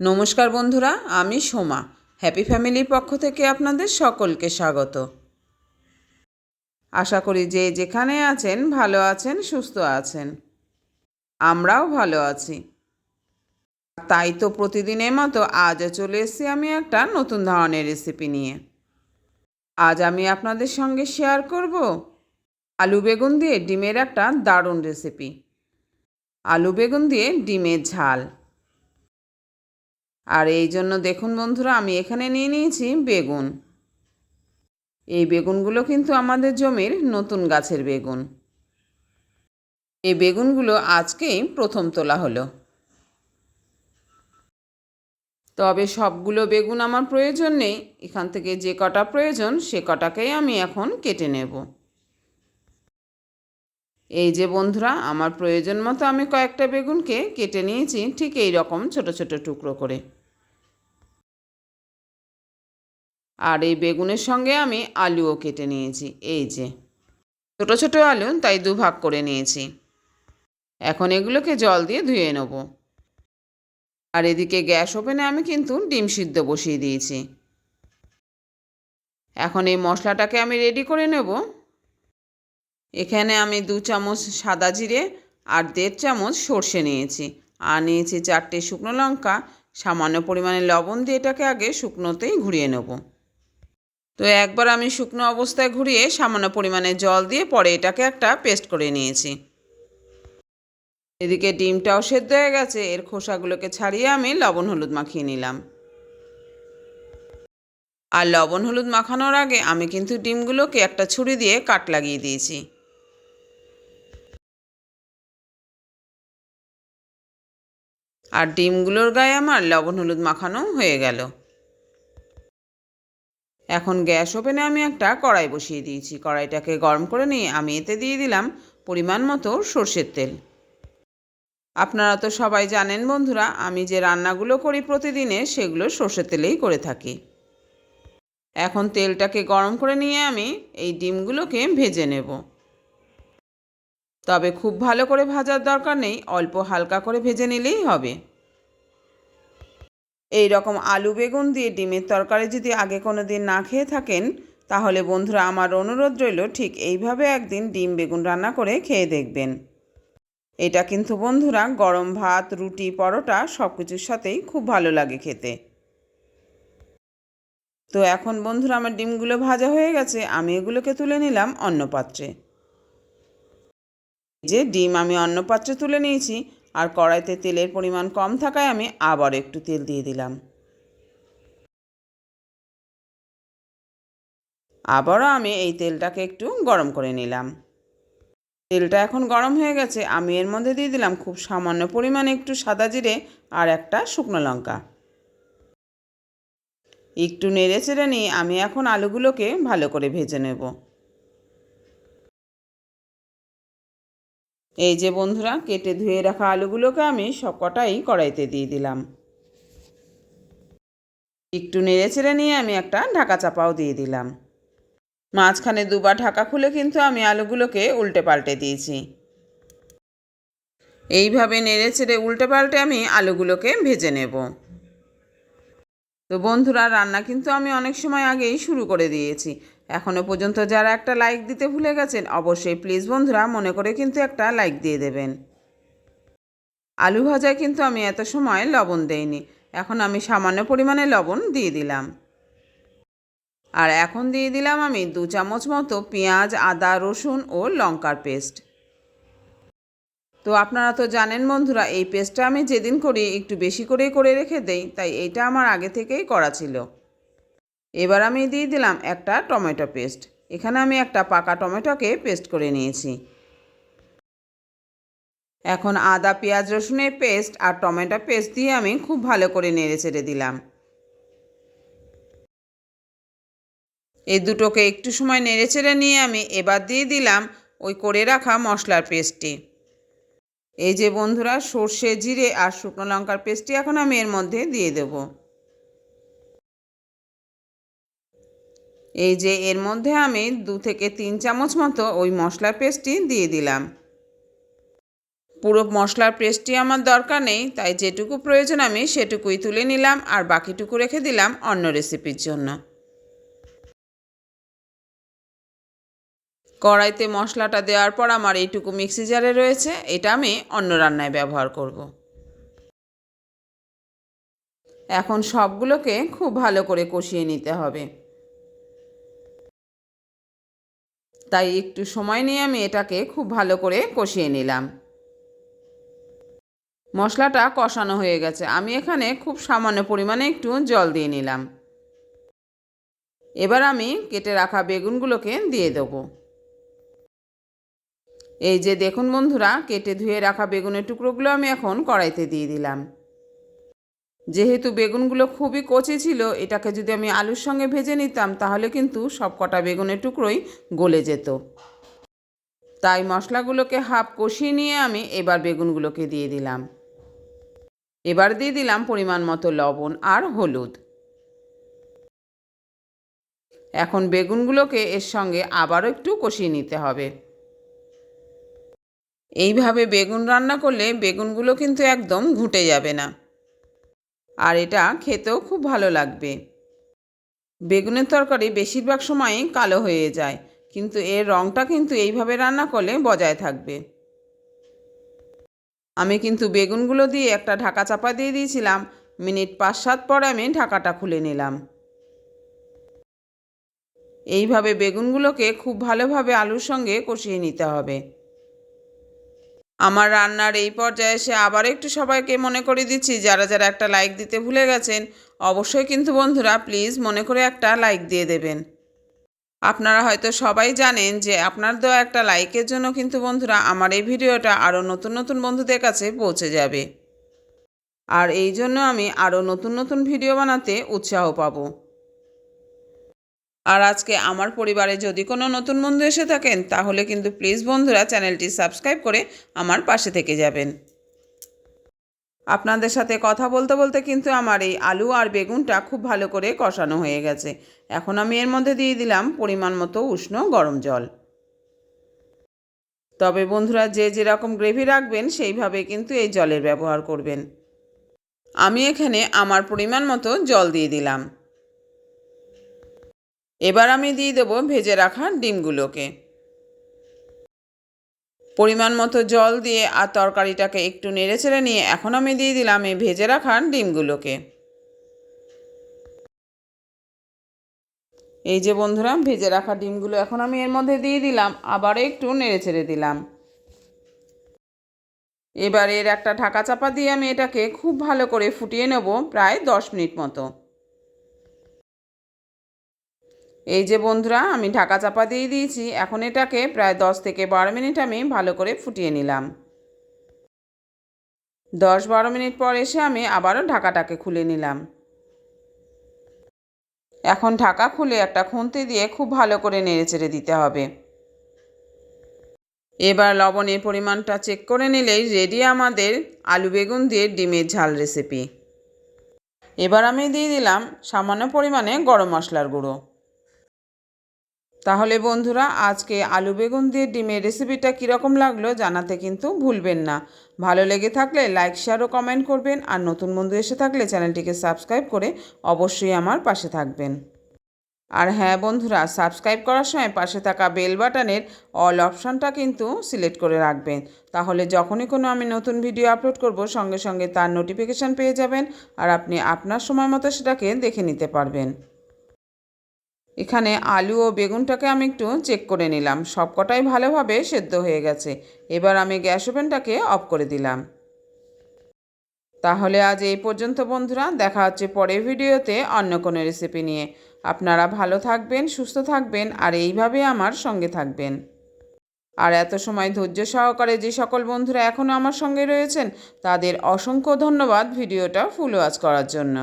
নমস্কার বন্ধুরা, আমি সোমা। হ্যাপি ফ্যামিলির পক্ষ থেকে আপনাদের সকলকে স্বাগত। আশা করি যে যেখানে আছেন ভালো আছেন, সুস্থ আছেন। আমরাও ভালো আছি। তাই তো প্রতিদিনের মতো আজও চলে এসেছি আমি একটা নতুন ধরনের রেসিপি নিয়ে। আজ আমি আপনাদের সঙ্গে শেয়ার করব আলু বেগুন দিয়ে ডিমের একটা দারুণ রেসিপি। আলু বেগুন দিয়ে ডিমের ঝাল। আর এই জন্য দেখুন বন্ধুরা, আমি এখানে নিয়ে নিয়েছি বেগুন। এই বেগুনগুলো কিন্তু আমাদের জমির নতুন গাছের বেগুন। এই বেগুনগুলো আজকেই প্রথম তোলা হলো। তবে সবগুলো বেগুন আমার প্রয়োজন নেই, এখান থেকে যে কটা প্রয়োজন সে কটাকেই আমি এখন কেটে নেব। এই যে বন্ধুরা, আমার প্রয়োজন মতো আমি কয়েকটা বেগুনকে কেটে নিয়েছি ঠিক এই রকম ছোট ছোট টুকরো করে। আর এই বেগুনের সঙ্গে আমি আলুও কেটে নিয়েছি। এই যে ছোট ছোট আলু, তাই দুভাগ করে নিয়েছি। এখন এগুলোকে জল দিয়ে ধুয়ে নেব। আর এদিকে গ্যাস ওভেনে আমি কিন্তু ডিম সিদ্ধ বসিয়ে দিয়েছি। এখন এই মশলাটাকে আমি রেডি করে নেব। এখানে আমি 2 চামচ সাদা জিরে আর 1.5 চামচ সর্ষে নিয়েছি। আর নিয়েছি 4টে শুকনো লঙ্কা। সামান্য পরিমাণে লবণ দিয়ে এটাকে আগে শুকনোতেই ঘুরিয়ে নেব। তো একবার আমি শুকনো অবস্থায় ঘুরিয়ে সামান্য পরিমাণে জল দিয়ে পরে এটাকে একটা পেস্ট করে নিয়েছি। এদিকে ডিমটাও সেদ্ধ হয়ে গেছে। এর খোসাগুলোকে ছাড়িয়ে আমি লবণ হলুদ মাখিয়ে নিলাম। আর লবণ হলুদ মাখানোর আগে আমি কিন্তু ডিমগুলোকে একটা ছুরি দিয়ে কাট লাগিয়ে দিয়েছি। আর ডিমগুলোর গায়ে আমার লবণ হলুদ মাখানো হয়ে গেল। এখন গ্যাস ওভেনে আমি একটা কড়াই বসিয়ে দিয়েছি। কড়াইটাকে গরম করে নিয়ে আমি এতে দিয়ে দিলাম পরিমাণ মতো সর্ষের তেল। আপনারা তো সবাই জানেন বন্ধুরা, আমি যে রান্নাগুলো করি প্রতিদিনে সেগুলো সর্ষের তেলেই করে থাকি। এখন তেলটাকে গরম করে নিয়ে আমি এই ডিমগুলোকে ভেজে নেব। তবে খুব ভালো করে ভাজার দরকার নেই, অল্প হালকা করে ভেজে নিলেই হবে। এই রকম আলু বেগুন দিয়ে ডিমের তরকারি যদি আগে কোনো দিন না খেয়ে থাকেন, তাহলে বন্ধুরা আমার অনুরোধ রইল ঠিক এইভাবে একদিন ডিম বেগুন রান্না করে খেয়ে দেখবেন। এটা কিন্তু বন্ধুরা গরম ভাত, রুটি, পরোটা সব কিছুর সাথেই খুব ভালো লাগে খেতে। তো এখন বন্ধুরা আমার ডিমগুলো ভাজা হয়ে গেছে, আমি এগুলোকে তুলে নিলাম অন্য পাত্রে। যে ডিম আমি অন্য পাত্রে তুলে নিয়েছি। আর কড়াইতে তেলের পরিমাণ কম থাকায় আমি আবার একটু তেল দিয়ে দিলাম। আবারও আমি এই তেলটাকে একটু গরম করে নিলাম। তেলটা এখন গরম হয়ে গেছে, আমি এর মধ্যে দিয়ে দিলাম খুব সামান্য পরিমাণে একটু সাদা জিরে আর একটা শুকনো লঙ্কা। একটু নেড়ে চেড়ে নিয়ে আমি এখন আলুগুলোকে ভালো করে ভেজে নেব। এই যে বন্ধুরা, কেটে ধুয়ে রাখা আলুগুলোকে আমি সবকটাই কড়াইতে দিয়ে দিলাম। একটু নেড়ে চেড়ে নিয়ে আমি একটা ঢাকা চাপাও দিয়ে দিলাম। মাঝখানে দুবার ঢাকা খুলে কিন্তু আমি আলুগুলোকে উল্টে পাল্টে দিয়েছি। এইভাবে নেড়ে চেড়ে উল্টে পাল্টে আমি আলুগুলোকে ভেজে নেব। তো বন্ধুরা, রান্না কিন্তু আমি অনেক সময় আগেই শুরু করে দিয়েছি। এখনও পর্যন্ত যারা একটা লাইক দিতে ভুলে গেছেন, অবশ্যই প্লিজ বন্ধুরা মনে করে কিন্তু একটা লাইক দিয়ে দেবেন। আলু ভাজায় কিন্তু আমি এত সময় লবণ দেইনি। এখন আমি সামান্য পরিমাণে লবণ দিয়ে দিলাম। আর এখন দিয়ে দিলাম আমি 2 চামচ মতো পেঁয়াজ, আদা, রসুন ও লঙ্কার পেস্ট। তো আপনারা তো জানেন বন্ধুরা, এই পেস্টটা আমি যেদিন করি একটু বেশি করেই করে রেখে দেই, তাই এইটা আমার আগে থেকেই করা ছিল। এবার আমি দিয়ে দিলাম একটা টমেটো পেস্ট। এখানে আমি একটা পাকা টমেটোকে পেস্ট করে নিয়েছি। এখন আদা, পেঁয়াজ, রসুনের পেস্ট আর টমেটো পেস্ট দিয়ে আমি খুব ভালো করে নেড়ে চেড়ে দিলাম। এই দুটোকে একটু সময় নেড়ে চেড়ে নিয়ে আমি এবার দিয়ে দিলাম ওই করে রাখা মশলার পেস্টটি। এই যে বন্ধুরা, সর্ষে, জিরে আর শুকনো লঙ্কার পেস্টটি এখন আমি এর মধ্যে দিয়ে দেব। এই যে এর মধ্যে আমি 2 থেকে 3 চামচ মতো ওই মশলার পেস্টটি দিয়ে দিলাম। পুরো মশলার পেস্টটি আমার দরকার নেই, তাই যেটুকু প্রয়োজন আমি সেটুকুই তুলে নিলাম আর বাকিটুকু রেখে দিলাম অন্য রেসিপির জন্য। কড়াইতে মশলাটা দেওয়ার পর আমার এইটুকু মিক্সি জারে রয়েছে, এটা আমি অন্য রান্নায় ব্যবহার করব। এখন সবগুলোকে খুব ভালো করে কষিয়ে নিতে হবে, তাই একটু সময় নিয়ে আমি এটাকে খুব ভালো করে কষিয়ে নিলাম। মশলাটা কষানো হয়ে গেছে, আমি এখানে খুব সামান্য পরিমাণে একটু জল দিয়ে নিলাম। এবার আমি কেটে রাখা বেগুনগুলোকে দিয়ে দেবো। এই যে দেখুন বন্ধুরা, কেটে ধুয়ে রাখা বেগুনের টুকরোগুলো আমি এখন কড়াইতে দিয়ে দিলাম। যেহেতু বেগুনগুলো খুবই কচি ছিল, এটাকে যদি আমি আলুর সঙ্গে ভেজে নিতাম তাহলে কিন্তু সব কটা বেগুনের টুকরোই গলে যেত। তাই মশলাগুলোকে হাফ কষিয়ে নিয়ে আমি এবার বেগুনগুলোকে দিয়ে দিলাম। এবার দিয়ে দিলাম পরিমাণ মতো লবণ আর হলুদ। এখন বেগুনগুলোকে এর সঙ্গে আবারও একটু কষিয়ে নিতে হবে। এইভাবে বেগুন রান্না করলে বেগুনগুলো কিন্তু একদম ঘুঁটে যাবে না, আর এটা খেতেও খুব ভালো লাগবে। বেগুনের তরকারি বেশিরভাগ সময়ই কালো হয়ে যায়, কিন্তু এর রঙটা কিন্তু এইভাবে রান্না করলে বজায় থাকবে। আমি কিন্তু বেগুনগুলো দিয়ে একটা ঢাকা চাপা দিয়ে দিয়েছিলাম, মিনিট 5-7 পর আমি ঢাকাটা খুলে নিলাম। এইভাবে বেগুনগুলোকে খুব ভালোভাবে আলুর সঙ্গে কষিয়ে নিতে হবে। আমার রান্নার এই পর্যায়ে এসে আবার একটু সবাইকে মনে করে দিচ্ছি, যারা যারা একটা লাইক দিতে ভুলে গেছেন অবশ্যই কিন্তু বন্ধুরা প্লিজ মনে করে একটা লাইক দিয়ে দেবেন। আপনারা হয়তো সবাই জানেন যে আপনার দেওয়া একটা লাইকের জন্য কিন্তু বন্ধুরা আমার এই ভিডিওটা আরও নতুন নতুন বন্ধুদের কাছে পৌঁছে যাবে, আর এই জন্য আমি আরও নতুন নতুন ভিডিও বানাতে উৎসাহ পাবো। আর আজকে আমার পরিবারে যদি কোনো নতুন বন্ধু এসে থাকেন তাহলে কিন্তু প্লিজ বন্ধুরা চ্যানেলটি সাবস্ক্রাইব করে আমার পাশে থেকে যাবেন। আপনাদের সাথে কথা বলতে বলতে কিন্তু আমার এই আলু আর বেগুনটা খুব ভালো করে কষানো হয়ে গেছে। এখন আমি এর মধ্যে দিয়ে দিলাম পরিমাণ মতো উষ্ণ গরম জল। তবে বন্ধুরা যে যেরকম গ্রেভি রাখবেন সেইভাবে কিন্তু এই জলের ব্যবহার করবেন। আমি এখানে আমার পরিমাণ মতো জল দিয়ে দিলাম। এবার আমি দিয়ে দেবো ভেজে রাখা ডিমগুলোকে। পরিমাণ মতো জল দিয়ে আর তরকারিটাকে একটু নেড়েচেড়ে নিয়ে এখন আমি দিয়ে দিলাম এই ভেজে রাখা ডিমগুলোকে। এই যে বন্ধুরা ভেজে রাখা ডিমগুলো এখন আমি এর মধ্যে দিয়ে দিলাম, আবারও একটু নেড়েচেড়ে দিলাম। এবার এর একটা ঢাকা চাপা দিয়ে আমি এটাকে খুব ভালো করে ফুটিয়ে নেব প্রায় 10 মিনিট মতো। এই যে বন্ধুরা আমি ঢাকা চাপা দিয়ে দিয়েছি, এখন এটাকে প্রায় 10 থেকে 12 মিনিট আমি ভালো করে ফুটিয়ে নিলাম। 10-12 মিনিট পর এসে আমি আবারও ঢাকাটাকে খুলে নিলাম। এখন ঢাকা খুলে একটা খুন্তি দিয়ে খুব ভালো করে নেড়েচেড়ে দিতে হবে। এবার লবণের পরিমাণটা চেক করে নিলেই রেডি আমাদের আলু বেগুন দিয়ে ডিমের ঝাল রেসিপি। এবার আমি দিয়ে দিলাম সামান্য পরিমাণে গরম মশলার গুঁড়ো। তাহলে বন্ধুরা আজকে আলু বেগুন দিয়ে ডিমের রেসিপিটা কীরকম লাগলো জানাতে কিন্তু ভুলবেন না। ভালো লেগে থাকলে লাইক শেয়ার ও কমেন্ট করবেন, আর নতুন বন্ধু এসে থাকলে চ্যানেলটিকে সাবস্ক্রাইব করে অবশ্যই আমার পাশে থাকবেন। আর হ্যাঁ বন্ধুরা, সাবস্ক্রাইব করার সময় পাশে থাকা বেল বাটনের অল অপশানটা কিন্তু সিলেক্ট করে রাখবেন, তাহলে যখনই কোনো আমি নতুন ভিডিও আপলোড করব সঙ্গে সঙ্গে তার নোটিফিকেশান পেয়ে যাবেন, আর আপনি আপনার সময় মতো সেটাকে দেখে নিতে পারবেন। এখানে আলু ও বেগুনটাকে আমি একটু চেক করে নিলাম, সবকটাই ভালোভাবে সেদ্ধ হয়ে গেছে। এবার আমি গ্যাস ওভেনটাকে অফ করে দিলাম। তাহলে আজ এই পর্যন্ত বন্ধুরা, দেখা হচ্ছে পরের ভিডিওতে অন্য কোনো রেসিপি নিয়ে। আপনারা ভালো থাকবেন, সুস্থ থাকবেন, আর এইভাবে আমার সঙ্গে থাকবেন। আর এত সময় ধৈর্য সহকারে যে সকল বন্ধুরা এখনও আমার সঙ্গে রয়েছেন তাদের অসংখ্য ধন্যবাদ ভিডিওটা ফুল ওয়াচ করার জন্য।